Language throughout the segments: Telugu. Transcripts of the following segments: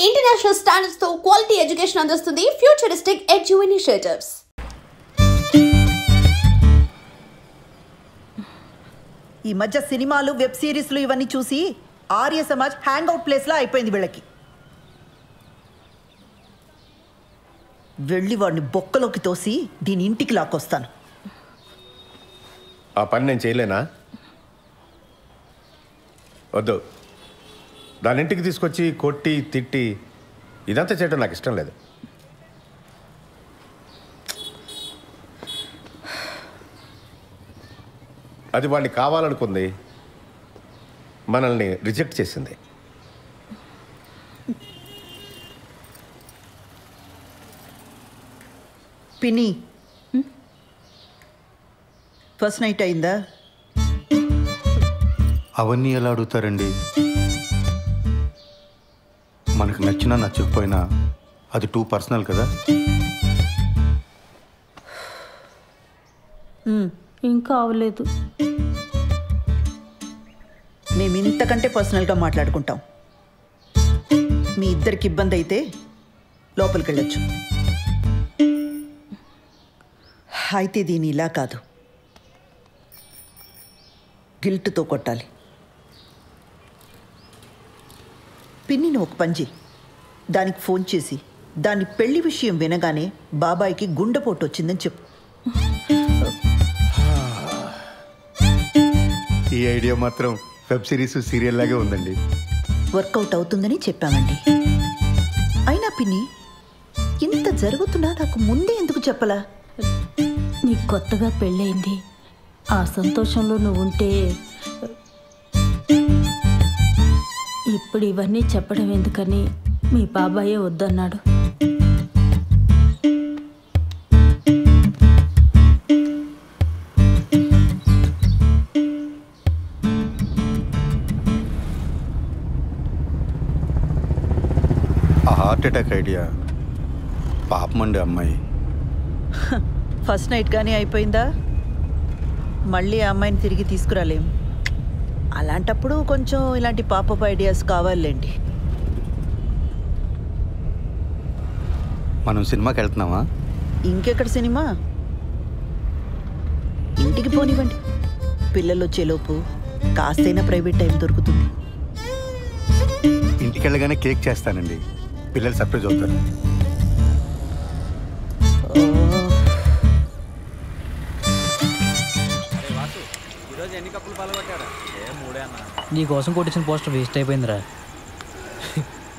ఇంటర్నేషనల్ స్టాండర్డ్స్ తో క్వాలిటీ ఎడ్యుకేషన్ అందిస్తుంది ఫ్యూచరిస్టిక్ ఎడ్యు ఇనిషియేటివ్స్. ఈ మధ్య సినిమాలు వెబ్ సిరీస్లు ఇవన్నీ చూసి ఆర్య సమాజ్ హ్యాంగ్ అవుట్ ప్లేస్లా అయిపోయింది వీళ్ళకి. వెళ్ళి వాడిని బొక్కలోకి తోసి దీని ఇంటికి లాక్కొస్తాను. ఆ పని నేను చేయలేనా? వద్దు, దాని ఇంటికి తీసుకొచ్చి కొట్టి తిట్టి ఇదంతా చేయడం నాకు ఇష్టం లేదు. అది వాడిని కావాలనుకుంది, మనల్ని రిజెక్ట్ చేసింది. పిన్ని, ఫస్ట్ నైట్ అయిందా? అవన్నీ ఎలా అడుగుతారండి? మనకు నచ్చినా నచ్చకపోయినా అది టూ పర్సనల్ కదా. ఇంకా అవలేదు. మేము ఇంతకంటే పర్సనల్గా మాట్లాడుకుంటాం. మీ ఇద్దరికి ఇబ్బంది అయితే లోపలికి వెళ్ళొచ్చు. అయితే దీని ఇలా కాదు, గిల్ట్తో కొట్టాలి. పిన్నిని ఒక పని చెయ్యి, దానికి ఫోన్ చేసి దాని పెళ్లి విషయం వినగానే బాబాయికి గుండెపోటు వచ్చిందని చెప్పు. ఈ ఐడియా మాత్రం వెబ్ సిరీస్ సీరియల్ లాగే ఉందండి. వర్కౌట్ అవుతుందని చెప్పామండి. అయినా పిన్ని, ఇంత జరుగుతున్నా నాకు ముందే ఎందుకు చెప్పలా? నీకు కొత్తగా పెళ్ళయింది, ఆ సంతోషంలో నువ్వుంటే ఇప్పుడు ఇవన్నీ చెప్పడం ఎందుకని మీ బాబాయే వద్దన్నాడు. ఆ హార్ట్ అటాక్ ఐడియా పాపమండి అమ్మాయి. ఫస్ట్ నైట్ కానీ అయిపోయిందా? మళ్ళీ ఆ అమ్మాయిని తిరిగి తీసుకురాలేం. అలాంటప్పుడు కొంచెం ఇలాంటి పాపప్ ఐడియాస్ కావాలండి. మనం సినిమాకి వెళ్తున్నామా? ఇంకెక్కడ సినిమా? ఇంటికి పోనివ్వండి, పిల్లలు వచ్చేలోపు కాస్తైనా ప్రైవేట్ టైం దొరుకుతుంది. ఇంటికి వెళ్ళగానే కేక్ చేస్తానండి, పిల్లలు సర్ప్రైజ్ అవుతారు. నీ కోసం కొట్టించిన పోస్టర్ వేస్ట్ అయిపోయిందిరా.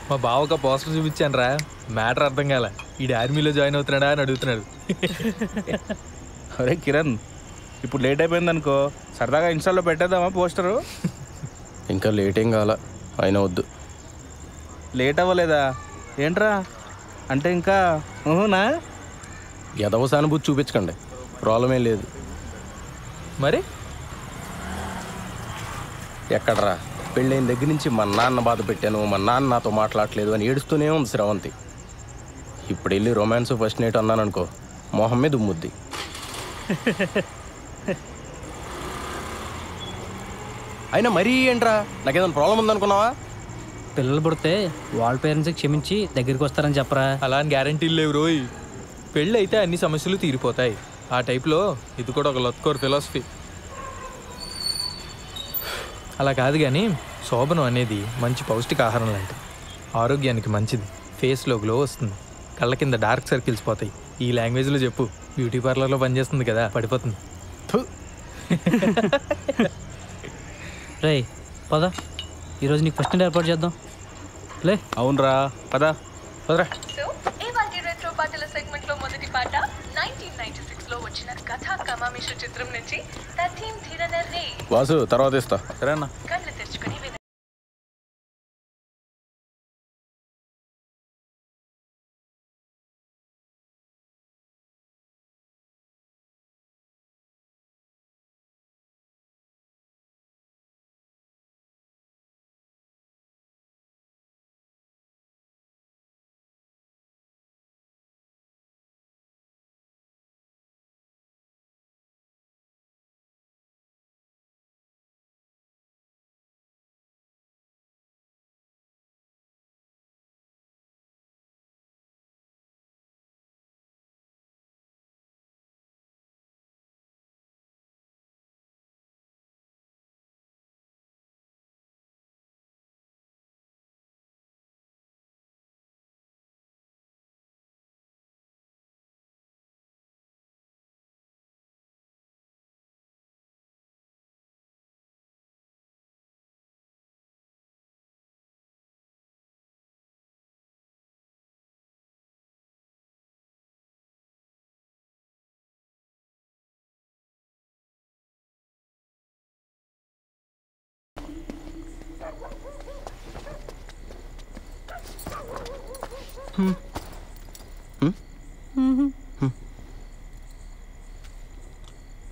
మా బావక పోస్టర్ చూపించాను రా, మ్యాటర్ అర్థం కాల. ఈడు ఆర్మీలో జాయిన్ అవుతున్నాడా అని అడుగుతున్నాడు. అరే కిరణ్, ఇప్పుడు లేట్ అయిపోయింది అనుకో, సరదాగా ఇన్స్టాల్లో పెట్టేద్దామా పోస్టరు? ఇంకా లేట్ ఏం కావాలా, అయినా వద్దు. లేట్ అవ్వలేదా ఏంట్రా? అంటే ఇంకా ఊహునా? ఎదవ సానుభూతి చూపించకండి, ప్రాబ్లం ఏం లేదు. మరి ఎక్కడరా, పెళ్ళైన దగ్గర నుంచి మా నాన్న బాధ పెట్టాను, మా నాన్న నాతో మాట్లాడలేదు అని ఏడుస్తూనే ఉంది శ్రవంతి. ఇప్పుడు వెళ్ళి రొమాన్స్ ఫస్ట్ నైట్ అన్నాను అనుకో, మొహం మీద ఉమ్ముద్ది. అయినా మరీ ఏంట్రా, నాకేదైనా ప్రాబ్లం ఉందనుకున్నావా? పిల్లలు పుడితే వాళ్ళ పేరెంట్స్కి క్షమించి దగ్గరికి వస్తారని చెప్పరా. అలా అని గ్యారంటీలు లేవు రోయ్. పెళ్ళి అయితే అన్ని సమస్యలు తీరిపోతాయి. ఆ టైప్లో ఇది కూడా ఒక లత్కోర్ ఫిలాసఫీ. అలా కాదు కానీ శోభనం అనేది మంచి పౌష్టికాహారం లాంటిది, ఆరోగ్యానికి మంచిది, ఫేస్లో గ్లో వస్తుంది, కళ్ళ కింద డార్క్ సర్కిల్స్ పోతాయి. ఈ లాంగ్వేజ్లో చెప్పు, బ్యూటీ పార్లర్లో పనిచేస్తుంది కదా, పడిపోతుంది. రే పద, ఈరోజు నీకు ఫస్ట్ నైట్ ఏర్పాటు చేద్దాం. లే. అవునరా, పదా పదరా. రెట్రో పాటల సెగ్మెంట్ లో మొదటి పాట 1996 లో వచ్చిన కథా కమామిష చిత్రం నుంచి తథీం ధిరనర్ రే. వాసు తర్వాత ఇస్తా. సరేనా? కళ్ళు తెరుచుకుని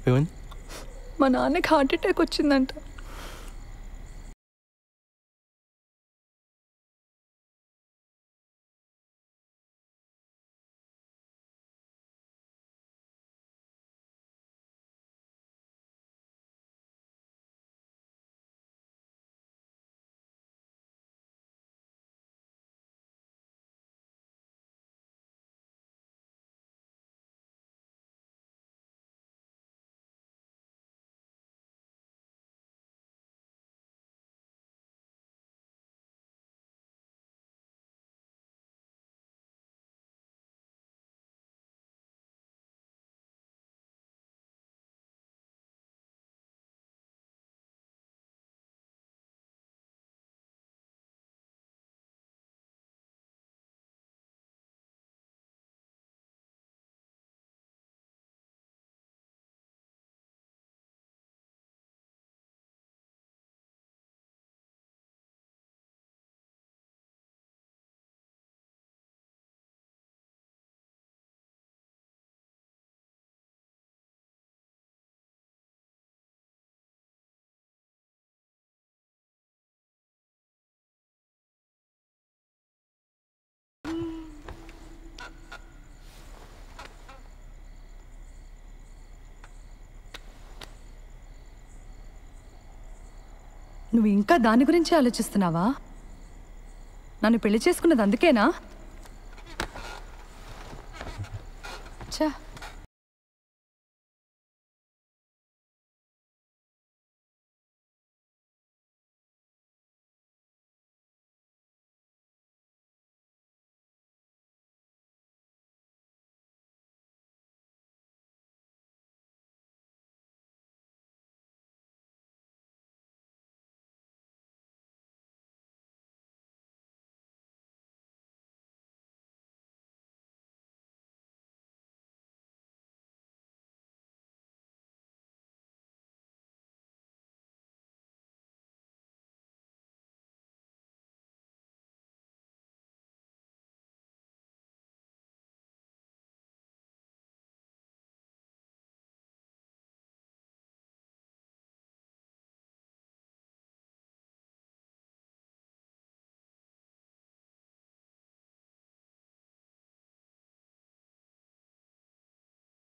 ఏమైంది? మా నాన్నకి హార్ట్ అటాక్ వచ్చిందంట. నువ్వు ఇంకా దాని గురించి ఆలోచిస్తున్నావా? నన్ను పెళ్లి చేసుకున్నది అందుకేనా? చా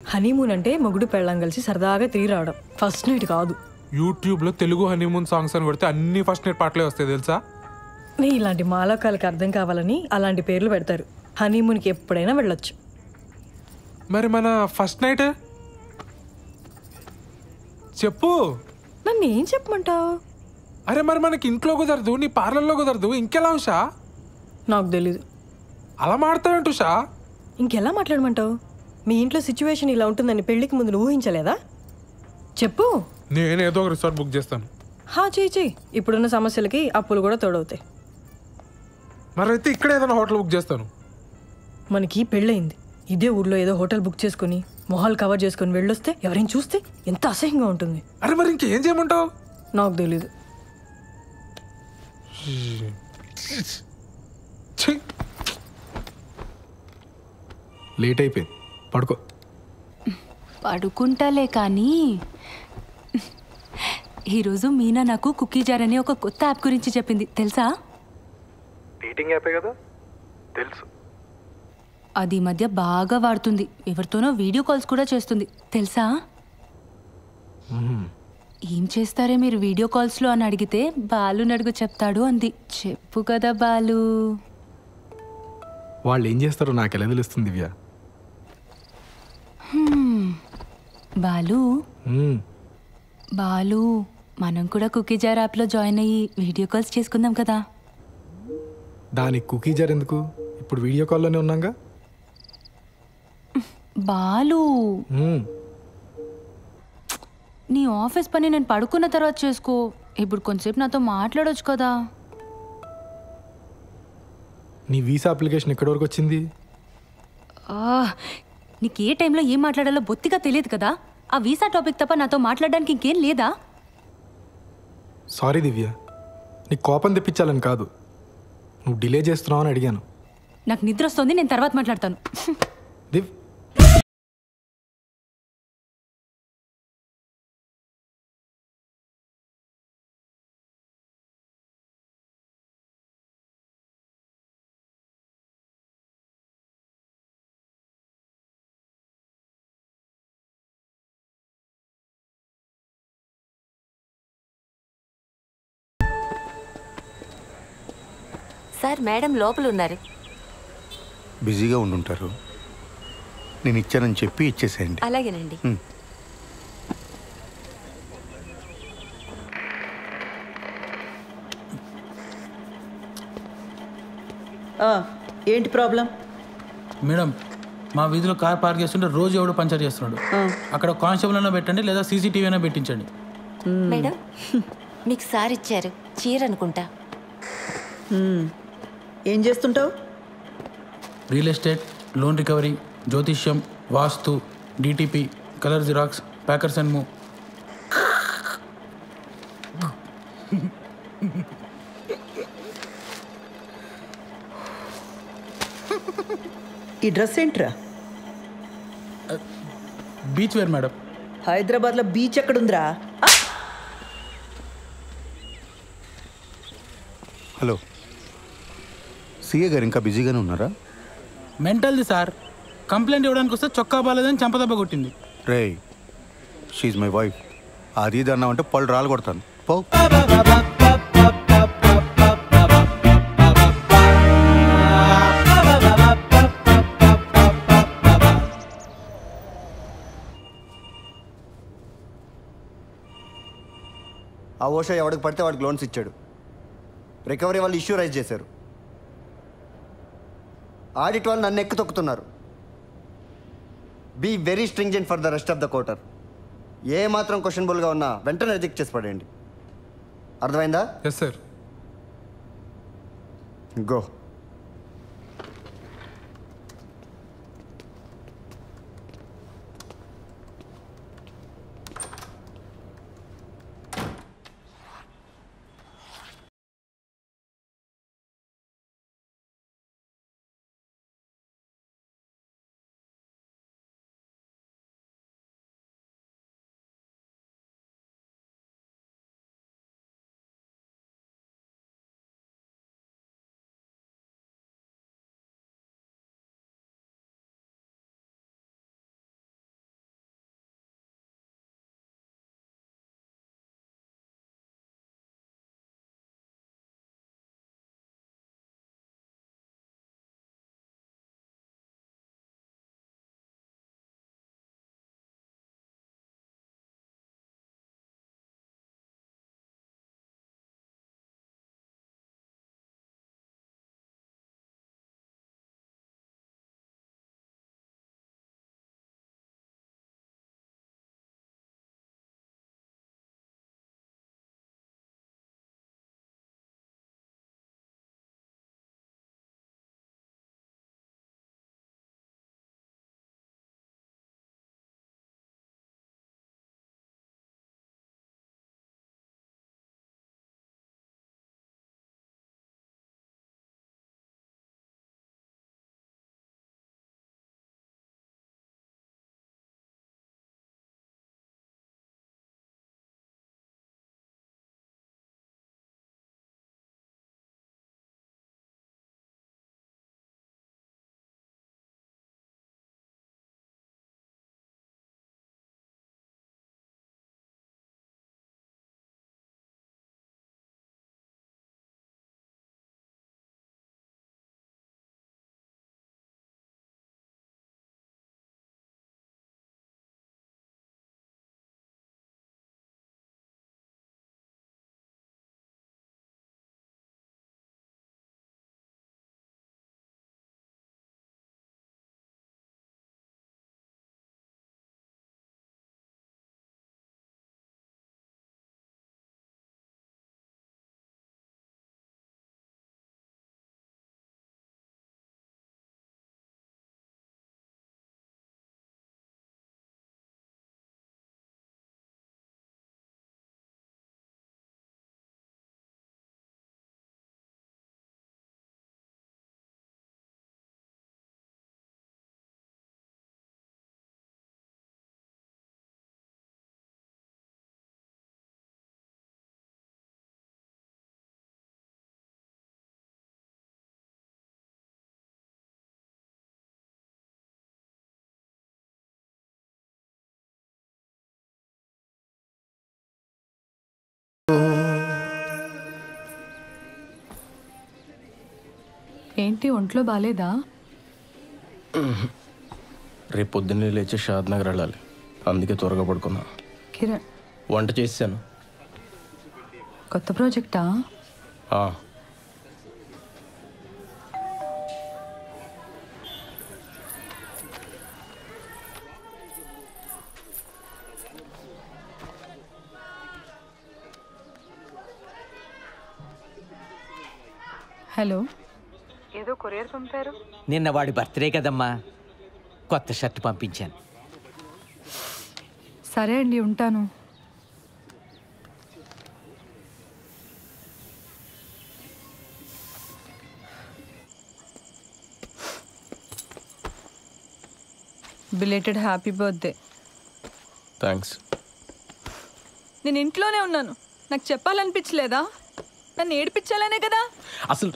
హనీమూన్ అంటే మొగుడు పెళ్ళం కలిసి సరదాగా తిరిగి రావడం, ఫస్ట్ నైట్ కాదు. యూట్యూబ్లో తెలుగు హనీమూన్ సాంగ్స్ అని కొడితే అన్ని ఫస్ట్ నైట్ పాటలే వస్తాయి తెలుసా? నీ ఇలాంటి మాలోకాలకు అర్థం కావాలని అలాంటి పేర్లు పెడతారు. హనీమూన్కి ఎప్పుడైనా వెళ్ళొచ్చు. మరి మన ఫస్ట్ నైట్ చెప్పు. నన్ను ఏం చెప్పమంటావు? అరే మరి మనకి ఇంట్లో కుదరదు, నీ పార్లర్లో కుదరదు, ఇంకెలా ఉషా? నాకు తెలీదు. అలా మాట్లాడతావేంటి ఉషా? ఇంకెలా మాట్లాడమంటావు? మీ ఇంట్లో సిచ్యువేషన్ ఇలా ఉంటుందని పెళ్లికి ముందు నువ్వు ఊహించలేదా? చెప్పు. నేనేదో ఒక రిసార్ట్ బుక్ చేస్తాను. చెయ్యి. ఇప్పుడున్న సమస్యలకి అప్పులు కూడా తోడవుతాయి. మరైతే ఇక్కడ ఏదైనా హోటల్ బుక్ చేస్తాను. మనకి పెళ్ళయింది, ఇదే ఊర్లో ఏదో హోటల్ బుక్ చేసుకుని మొహాలు కవర్ చేసుకుని వెళ్ళొస్తే ఎవరైనా చూస్తే ఎంత అసహ్యంగా ఉంటుంది. అరే మరి ఇంకేం చేయమంటావు? నాకు తెలీదు. లేట్ అయిపోయింది, పడుకో. పడుకుంటాలే కానీ ఈరోజు మీనా నాకు కుకీ జార్ అనే ఒక కొత్త యాప్ గురించి చెప్పింది, తెలుసా? డేటింగ్ యాపే కదా, తెలుసు. అది ఈ మధ్య బాగా వాడుతుంది. ఎవరితోనో వీడియో కాల్స్ కూడా చేస్తుంది, తెలుసా? ఏం చేస్తారే మీరు వీడియో కాల్స్లో అని అడిగితే బాలు నడుగు చెప్తాడు అంది. చెప్పు కదా బాలు. వాళ్ళు ఏం చేస్తారో నాకు ఎలా తెలుస్తుంది దివ్య? బాలు బాలు మనం కూడా కుకీ జార్ యాప్లో జాయిన్ అయ్యి వీడియో కాల్స్ చేసుకుందాం కదా. దానికి కుకీ జార్ ఎందుకు? ఇప్పుడు వీడియో కాల్లోనే ఉన్నాగా. బాలు నీ ఆఫీస్ పని నేను పడుకున్న తర్వాత చేసుకో. ఇప్పుడు కొంచెంసేపు నాతో మాట్లాడొచ్చు కదా. నీ వీసా అప్లికేషన్ ఎక్కడి వరకు వచ్చింది? నీకు ఏ టైంలో ఏం మాట్లాడాలో బొత్తిగా తెలియదు కదా. ఆ వీసా టాపిక్ తప్ప నాతో మాట్లాడడానికి ఇంకేం లేదా? సారీ దివ్య, నీకు కోపం తెప్పించాలని కాదు, నువ్వు డిలే చేస్తున్నావు అని అడిగాను. నాకు నిద్ర వస్తుంది, నేను తర్వాత మాట్లాడతాను. దివ్ సార్ మేడం లోపల ఉన్నారు. బిజీగా ఉండుంటారు. నేను ఇచ్చానని చెప్పి ఇచ్చేసేయండి. అలాగేనండి. ఏంటి ప్రాబ్లం? మేడం, మా వీధిలో కార్ పార్క్ చేస్తుంటే రోజు ఎవడో పంచర్ చేస్తున్నాడు. అక్కడ కానిస్టేబుల్ అయినా పెట్టండి, లేదా సీసీటీవీ అయినా పెట్టించండి. మేడం, మీకు సార్ ఇచ్చారు చీర అనుకుంటా. ఏం చేస్తుంటావు? రియల్ ఎస్టేట్, లోన్ రికవరీ, జ్యోతిష్యం, వాస్తు, DTP, colour Xerox, packers and move. ఈ డ్రెస్ ఏంట్రా? Beach wear madam. హైదరాబాద్లో బీచ్ ఎక్కడుందిరా? హలో, సీఏ గారు ఇంకా బిజీగానే ఉన్నారా? మెంటల్ది సార్. కంప్లైంట్ ఇవ్వడానికి వస్తే చొక్కా బాలేదని చంపదెబ్బ కొట్టింది. రే, షీఈ్ మై వైఫ్. అది ఇది అన్నామంటే పళ్ళు రాలు కొడతాను. పో. ఆ ఓషా ఎవడికి పడితే వాడికి లోన్స్ ఇచ్చాడు. రికవరీ వాళ్ళు ఇష్యూ రైజ్ చేశారు. ఆడిట్ వాళ్ళు నన్ను ఎక్కు తొక్కుతున్నారు. Be very stringent for the rest of the quarter. ఏ మాత్రం క్వశ్చనబుల్గా ఉన్నా వెంటనే రిజెక్ట్ చేసి పడేయండి. అర్థమైందా? Yes sir. గో. ఏంటి ఒంట్లో బాలేదా? రేపు పొద్దున్నే లేచి షాద్ నగర్ వెళ్ళాలి, అందుకే త్వరగా పడుకున్నా. కిరణ్, వంట చేశాను. కొత్త ప్రాజెక్టా? హలో, ఏదో కొరియర్ పంపారు. నిన్న వాడి బర్త్డే కదమ్మా, కొత్త షర్ట్ పంపించాను. సరే అండి, ఉంటాను. Belated happy birthday. థ్యాంక్స్. నేను ఇంట్లోనే ఉన్నాను, నాకు చెప్పాలనిపించలేదా? నన్ను ఏడిపించాలనే కదా. అసలు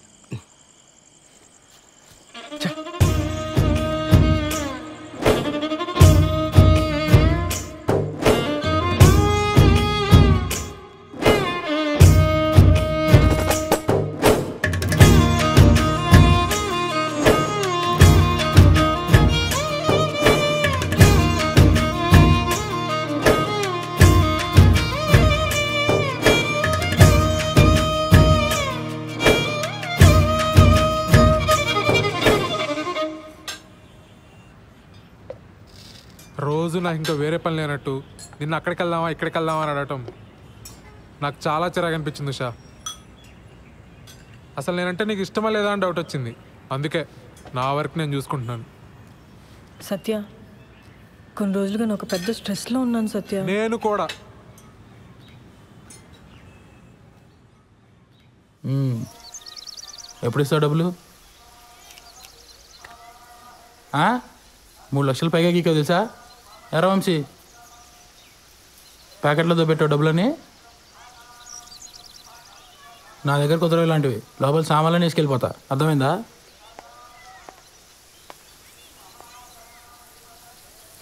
రోజు నాకు ఇంకా వేరే పని లేనట్టు నిన్న అక్కడికి వెళ్దామా ఇక్కడికి వెళ్దామా అని అడగటం నాకు చాలా చిరాకు అనిపించింది ఉషా. అసలు నేనంటే నీకు ఇష్టమా లేదా అని డౌట్ వచ్చింది, అందుకే నా వర్క్ నేను చూసుకుంటున్నాను. సత్య, కొన్ని రోజులుగా నేను ఒక పెద్ద స్ట్రెస్లో ఉన్నాను సత్య. నేను కూడా. ఎప్పుడు ఇస్తావు డబ్బులు? 3 లక్షలు పైగా గీకో తెలుసా? ఎరా వంశీ, ప్యాకెట్లో పెట్టావు డబ్బులని. నా దగ్గర కుదరవు ఇలాంటివి, లోపల సామాన్లని వేసుకెళ్ళిపోతా, అర్థమైందా?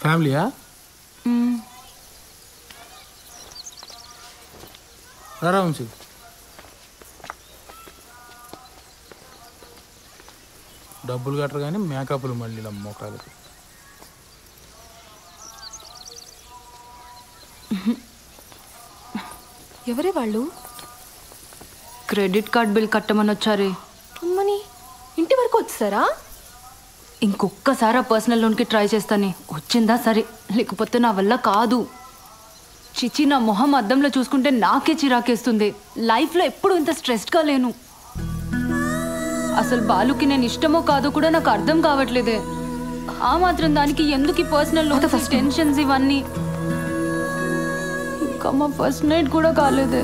ఫ్యామిలీయా? రా వంశీ. డబ్బులు కట్టరు కానీ మేకప్లు మళ్ళీ మొక్కలకి. ఎవరే వాళ్ళు? క్రెడిట్ కార్డ్ బిల్ కట్టమని వచ్చారే. అమ్మని, ఇంటి వరకు వచ్చారా? ఇంకొక్కసారి ఆ పర్సనల్ లోన్కి ట్రై చేస్తానే, వచ్చిందా సరే, లేకపోతే నా వల్ల కాదు. చిచి, నా మొహం అద్దంలో చూసుకుంటే నాకే చిరాకేస్తుంది. లైఫ్లో ఎప్పుడు ఇంత స్ట్రెస్గా లేను. అసలు బాలుకి నేను ఇష్టమో కాదో కూడా నాకు అర్థం కావట్లేదే. ఆ మాత్రం దానికి ఎందుకు ఈ పర్సనల్ లోన్స్, టెన్షన్స్ ఇవన్నీ? ఇంకా మా ఫస్ట్ నైట్ కూడా కాలేదే.